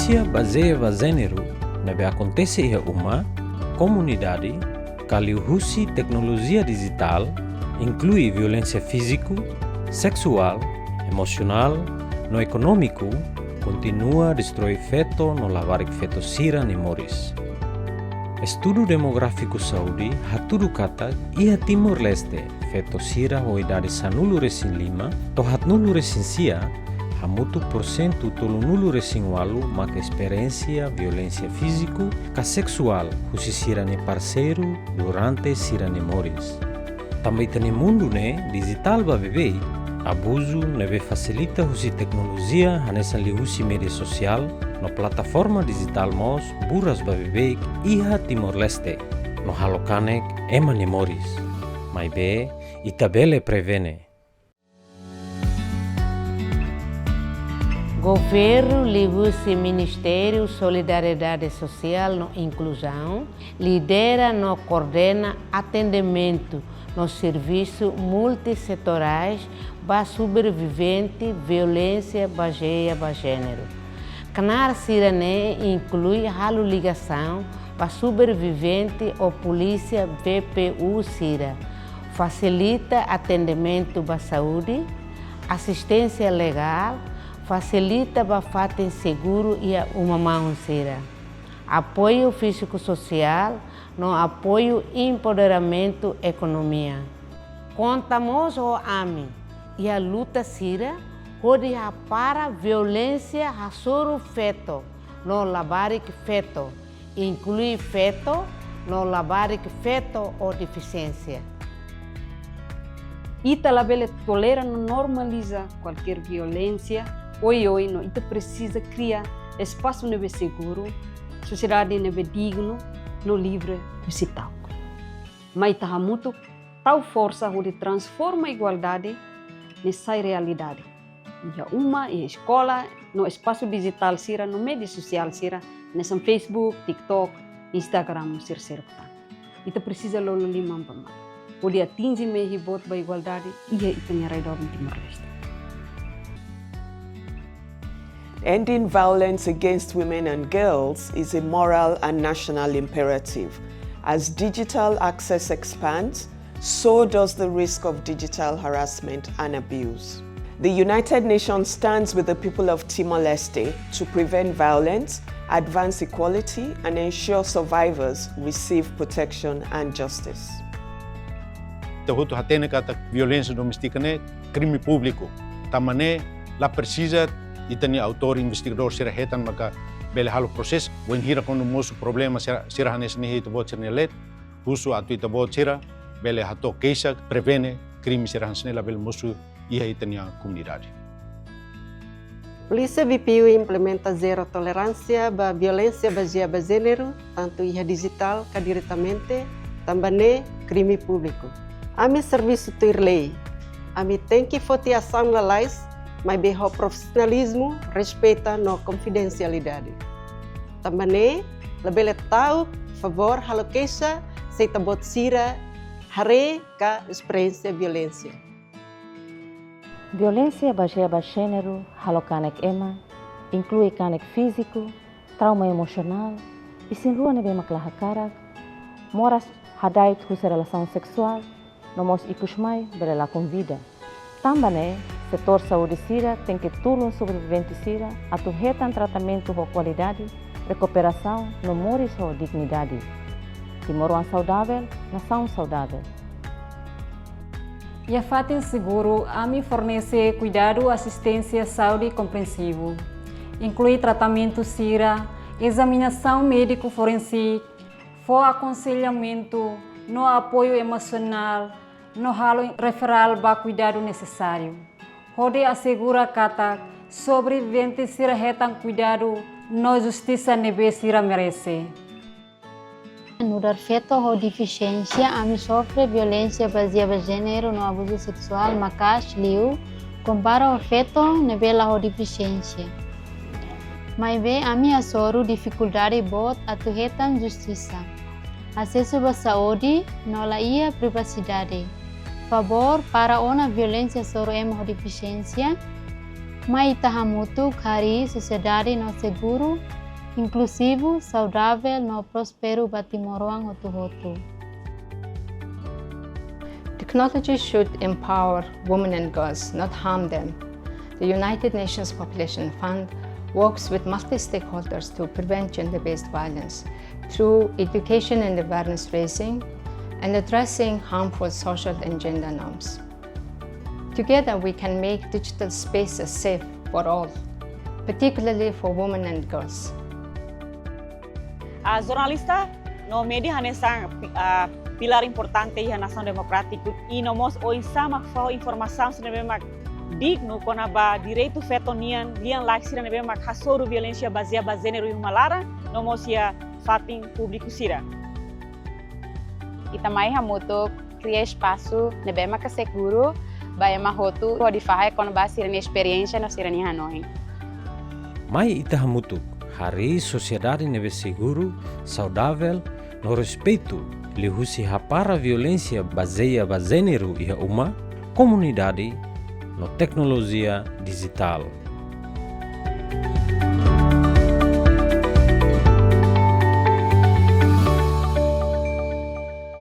Violência baseada em gênero deve acontecer em uma comunidade que usa tecnologia digital, inclui violência física, sexual, emocional, no econômico, continua a destruir feto no lavar feto sira nem moris. Estudo demográfico saúde haturu kata ia Timor-Leste feto sira ho idade sanulu resin lima tohat nulu resin sia hamutu porcento tolu nulu resin walu maka experiência violência físico ka sexual husi sira ne parceiro durante sira ne moris. Também tem mundo ne digital ba bebê abuso neve facilita husi tecnologia hanesa li husi media social no plataforma digital mos buras ba bebê iha Timor-Leste no halokanek ema ne moris. Mai be itabele prevene. Governo liga-se Ministério Solidariedade Social e Inclusão, lidera e coordena atendimento nos serviços multissetoriais para sobrevivente violência baseada em gênero. Canar Sirane inclui a ligação para sobrevivente ou polícia VPU Sira, facilita atendimento para saúde, assistência legal, facilita para fatem seguro e uma mão Sira, apoio físico-social, no apoio empoderamento economia. Contamos o AMI e a luta Sira, onde para violência sobre feto, no labaric feto, inclui feto, no labaric feto ou deficiência. Ita labele tolera não normaliza qualquer violência, oi no ita precisa criar espaço nebe seguro, sociedade nebe digno, no livre visital. Mas ita muito tal força onde transforma a igualdade nessa realidade. E uma em escola, no espaço digital sira, no meio social sira, nessa Facebook, TikTok, Instagram, ser ita precisa lolo limam pama. Onde atinge meio voto para igualdade e ita nyarai do Timor-Leste. Ending violence against women and girls is a moral and national imperative. As digital access expands, so does the risk of digital harassment and abuse. The United Nations stands with the people of Timor-Leste to prevent violence, advance equality, and ensure survivors receive protection and justice. Tahutu hatene kata violência doméstica né crime público. Tamane la precisa itani autor investigador sira hetan maka bele halo proses wen hira kono mosu problema sira hanes ni hito bot sira let husu atu ita bot sira bele hato keisa prevene crime sira hanes la bele mosu ia itani a comunidade. Polícia VPU implementa zero tolerância para violência baseada em gênero, tanto ia digital que diretamente, também crime público. Ami serviço ter lei, ami tem que fazer ação na lei, mas bem o profissionalismo respeita na confidencialidade. Também, lebih tahu favor halo keisa se tabot sira hare ka experiência violência. Violência baseada em gênero, halokanek ema, inclui kanek físico, trauma emocional, e sin rua nebe maklahakarak, moras hadait husa relação sexual, nomos ikusmai berela com vida. Também, setor saúde sira tem que turno sobrevivente sira, atuhetan tratamento com qualidade, recuperação, no moris ou dignidade. Timor saudável, nação saudável. E a fatem seguro, AMI fornece cuidado, assistência, saúde compreensivo. Inclui tratamento sira, examinação médico forense, aconselhamento, no apoio emocional, no halo referral para cuidado necessário. Onde assegura kata sobrevivente sira retan cuidado, no justiça nebe sira merece. No dar feto ou deficiência, AMI sofre violência baseada em gênero no abuso sexual, macas, liu, compara o feto nebela ou deficiência. Mas bem, AMI assoru dificuldade bot atuhetan justiça. Acesso à saúde, nola ia privacidade. Favor para ona violência sobre ema ou deficiência, mas itahamutu kari sociedade no seguro, inclusivo, saudável, no prospero batimoroang hotu-hotu. Technology should empower women and girls, not harm them. The United Nations Population Fund works with multi-stakeholders to prevent gender-based violence through education and awareness raising and addressing harmful social and gender norms. Together, we can make digital spaces safe for all, particularly for women and girls. Jornalista no media hanesang pilar importante iha nação democrático e nomos oi sama fao informação se nebe mak digno kona ba direito fetonian lian laksira nebe mak hasoru violência baseada gênero e malara nomos ia fatin público sira. Itamai hamuto cria espaço nebe mak seguro ba ema hotu pode fazer kona ba sira ni experiência no sira ni Hanoi. Mai ita hamutuk hari sociedade nebe seguro, saudável, no respeito lihusi hapara violência baseada gênero e uma comunidade no tecnologia digital.